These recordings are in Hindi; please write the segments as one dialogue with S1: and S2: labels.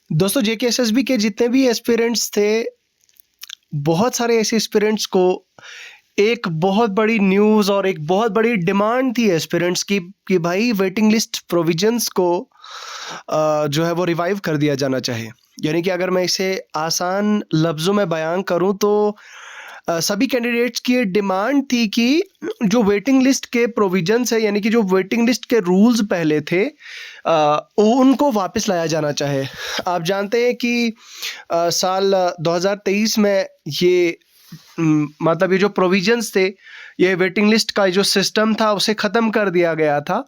S1: दोस्तों जेकेएसएसबी के जितने भी एस्पिरेंट्स थे, बहुत सारे ऐसे एस्पिरेंट्स को एक बहुत बड़ी न्यूज़ और एक बहुत बड़ी डिमांड थी एस्पिरेंट्स की कि भाई वेटिंग लिस्ट प्रोविजंस को जो है वो रिवाइव कर दिया जाना चाहिए। यानी कि अगर मैं इसे आसान लफ्ज़ों में बयान करूं तो सभी कैंडिडेट्स की ये डिमांड थी कि जो वेटिंग लिस्ट के प्रोविजंस है, यानी कि जो वेटिंग लिस्ट के रूल्स पहले थे, उनको वापस लाया जाना चाहे। आप जानते हैं कि साल 2023 में ये मतलब ये जो प्रोविजंस थे, ये वेटिंग लिस्ट का जो सिस्टम था उसे ख़त्म कर दिया गया था।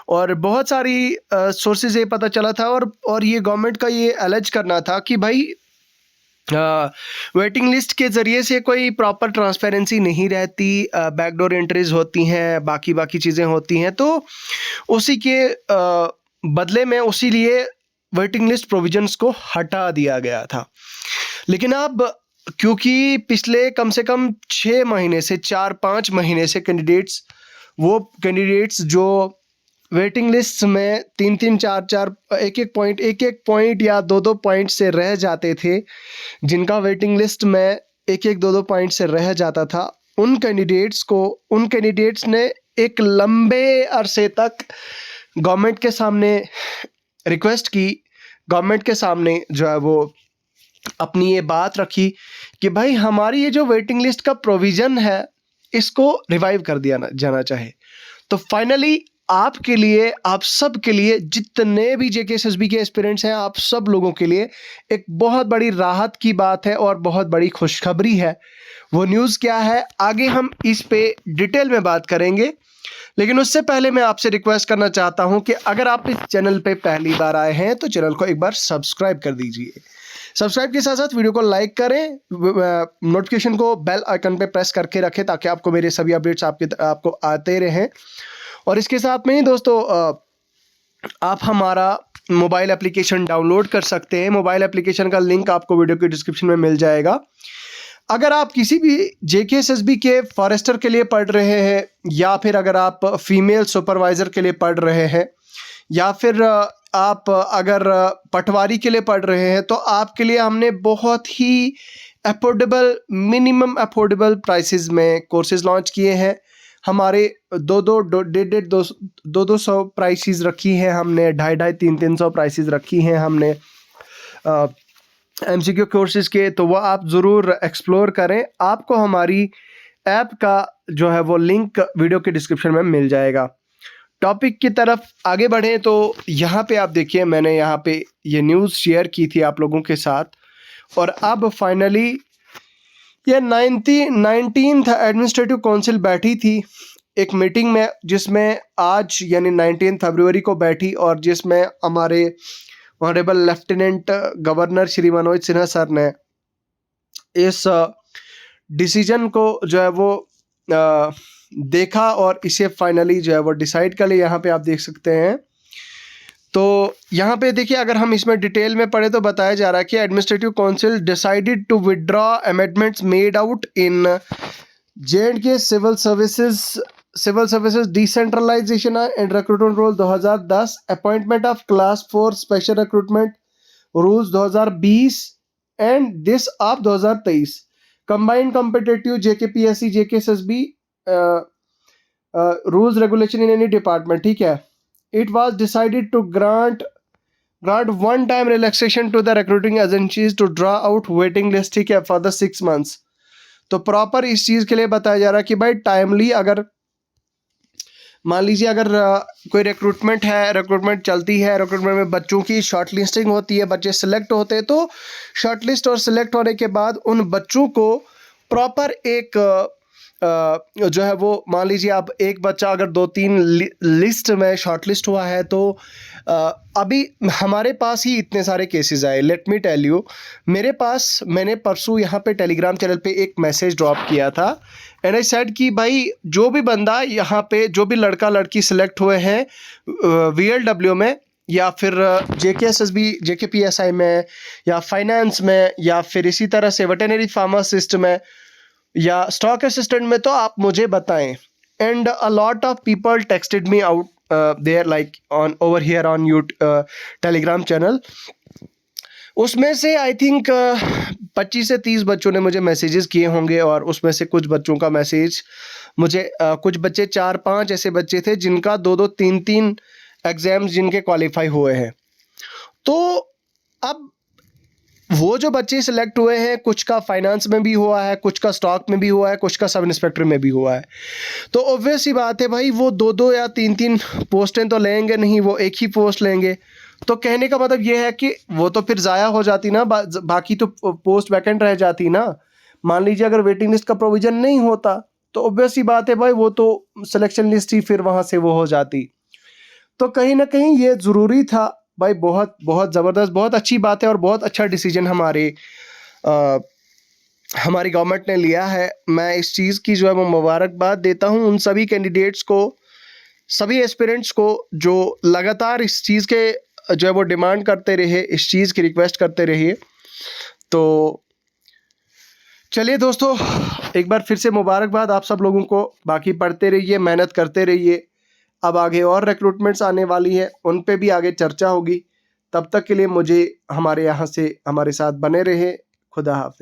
S1: और बहुत सारी सोर्सेज ये पता चला था और ये गवर्नमेंट का ये एलिज करना था कि भाई वेटिंग लिस्ट के ज़रिए से कोई प्रॉपर ट्रांसपेरेंसी नहीं रहती, बैकडोर एंट्रीज होती हैं, बाकी चीज़ें होती हैं। तो उसी के बदले में उसी लिए वेटिंग लिस्ट प्रोविजंस को हटा दिया गया था। लेकिन अब क्योंकि पिछले कम से कम 6 महीने से 4-5 महीने से कैंडिडेट्स जो वेटिंग लिस्ट में 3-3, 4-4, 1-1 पॉइंट या 2-2 पॉइंट से रह जाते थे, जिनका वेटिंग लिस्ट में 1-1, 2-2 पॉइंट से रह जाता था, उन कैंडिडेट्स ने एक लंबे अरसे तक गवर्नमेंट के सामने रिक्वेस्ट की, गवर्नमेंट के सामने जो है वो अपनी ये बात रखी कि भाई हमारी ये जो वेटिंग लिस्ट का प्रोविज़न है, इसको रिवाइव कर दिया जाना चाहे। तो फाइनली आपके लिए, आप सब के लिए, जितने भी जेकेएसएसबी के एस्पिरेंट्स हैं, आप सब लोगों के लिए एक बहुत बड़ी राहत की बात है और बहुत बड़ी खुशखबरी है। वो न्यूज़ क्या है, आगे हम इस पे डिटेल में बात करेंगे। लेकिन उससे पहले मैं आपसे रिक्वेस्ट करना चाहता हूं कि अगर आप इस चैनल पे पहली बार आए हैं तो चैनल को एक बार सब्सक्राइब कर दीजिए। सब्सक्राइब के साथ साथ वीडियो को लाइक करें, नोटिफिकेशन को बेल आइकन पे प्रेस करके रखें ताकि आपको मेरे सभी अपडेट्स आपको आते रहें। और इसके साथ में ही दोस्तों आप हमारा मोबाइल एप्लीकेशन डाउनलोड कर सकते हैं। मोबाइल एप्लीकेशन का लिंक आपको वीडियो के डिस्क्रिप्शन में मिल जाएगा। अगर आप किसी भी जेकेएसएसबी के फॉरेस्टर के लिए पढ़ रहे हैं, या फिर अगर आप फीमेल सुपरवाइज़र के लिए पढ़ रहे हैं, या फिर आप अगर पटवारी के लिए पढ़ रहे हैं, तो आपके लिए हमने बहुत ही अफोर्डेबल, मिनिमम अफोर्डेबल प्राइसेस में कोर्सेज लॉन्च किए हैं। हमारे 200 प्राइसेस रखी हैं हमने, 250, 300 प्राइसेस रखी हैं हमने एमसीक्यू कोर्सेज के। तो वह आप ज़रूर एक्सप्लोर करें। आपको हमारी ऐप का जो है वो लिंक वीडियो के डिस्क्रिप्शन में मिल जाएगा। टॉपिक की तरफ आगे बढ़ें तो यहाँ पे आप देखिए, मैंने यहाँ पे ये न्यूज़ शेयर की थी आप लोगों के साथ, और अब फाइनली ये 19th एडमिनिस्ट्रेटिव काउंसिल बैठी थी एक मीटिंग में, जिसमें आज यानी 19 फरवरी को बैठी, और जिसमें हमारे honourable lieutenant governor Shri Manoj Sinha sir ने इस डिसीजन को जो है वो देखा और इसे फाइनली जो है वो डिसाइड कर लिया। यहाँ पे आप देख सकते हैं। तो यहाँ पे देखिए, अगर हम इसमें डिटेल में पढ़े तो बताया जा रहा है कि administrative council decided to withdraw amendments made out in J&K civil services decentralisation and recruitment rule 2010, appointment of class 4 special recruitment rules 2020 and this of 2023, combined competitive JKPSC JKSSB rules regulation in any department. ठीक है, it was decided to grant one time relaxation to the recruiting agencies to draw out waiting list. ठीक है, फॉर द 6 months। तो प्रॉपर इस चीज़ के लिए बताया जा रहा है कि भाई टाइमली, अगर मान लीजिए अगर कोई रिक्रूटमेंट है, रिक्रूटमेंट चलती है, रिक्रूटमेंट में बच्चों की शॉर्ट लिस्टिंग होती है, बच्चे सिलेक्ट होते हैं, तो शॉर्ट लिस्ट और सिलेक्ट होने के बाद उन बच्चों को प्रॉपर एक जो है वो, मान लीजिए आप एक बच्चा अगर 2-3 लिस्ट में शॉर्ट लिस्ट हुआ है, तो अभी हमारे पास ही इतने सारे केसेस आए। लेट मी टेल यू, मैंने परसों यहाँ पे टेलीग्राम चैनल पे एक मैसेज ड्रॉप किया था, एंड आई सेड कि भाई जो भी बंदा यहाँ पे, जो भी लड़का लड़की सिलेक्ट हुए हैं VLW में, या फिर जेकेएसएसबी जेकेपीएसआई में, या फाइनेंस में, या फिर इसी तरह से वेटरनरी फार्मासिस्ट में, या स्टॉक असिस्टेंट में, तो आप मुझे बताएं। And a lot of people texted me out there, like on over here on Telegram channel. उसमें से आई थिंक 25 से 30 बच्चों ने मुझे मैसेजेस किए होंगे, और उसमें से कुछ बच्चों का मैसेज मुझे कुछ बच्चे 4-5 ऐसे बच्चे थे जिनका 2-2 3-3 एग्ज़ाम्स जिनके क्वालिफाई हुए हैं। तो अब वो जो बच्चे सिलेक्ट हुए हैं, कुछ का फाइनेंस में भी हुआ है, कुछ का स्टॉक में भी हुआ है, कुछ का सब इंस्पेक्टर में भी हुआ है। तो ऑब्वियस सी बात है भाई, वो 2-2 या 3-3 पोस्टें तो लेंगे नहीं, वो एक ही पोस्ट लेंगे। तो कहने का मतलब ये है कि वो तो फिर ज़ाया हो जाती ना, बाकी तो पोस्ट वैकेंट रह जाती ना। मान लीजिए अगर वेटिंग लिस्ट का प्रोविज़न नहीं होता, तो ऑब्वियस सी बात है भाई, वो तो सिलेक्शन लिस्ट ही फिर वहाँ से वो हो जाती। तो कहीं न कहीं ये ज़रूरी था भाई, बहुत बहुत ज़बरदस्त, बहुत अच्छी बात है और बहुत अच्छा डिसीजन हमारी गवर्नमेंट ने लिया है। मैं इस चीज़ की जो है वो मुबारकबाद देता हूँ उन सभी कैंडिडेट्स को, सभी एस्पिरेंट्स को जो लगातार इस चीज़ के जो है वो डिमांड करते रहे, इस चीज़ की रिक्वेस्ट करते रहिए। तो चलिए दोस्तों, एक बार फिर से मुबारकबाद आप सब लोगों को। बाकी पढ़ते रहिए, मेहनत करते रहिए। अब आगे और रिक्रूटमेंट्स आने वाली है, उन पे भी आगे चर्चा होगी। तब तक के लिए मुझे हमारे यहाँ से हमारे साथ बने रहे। खुदा हाफ़िज़।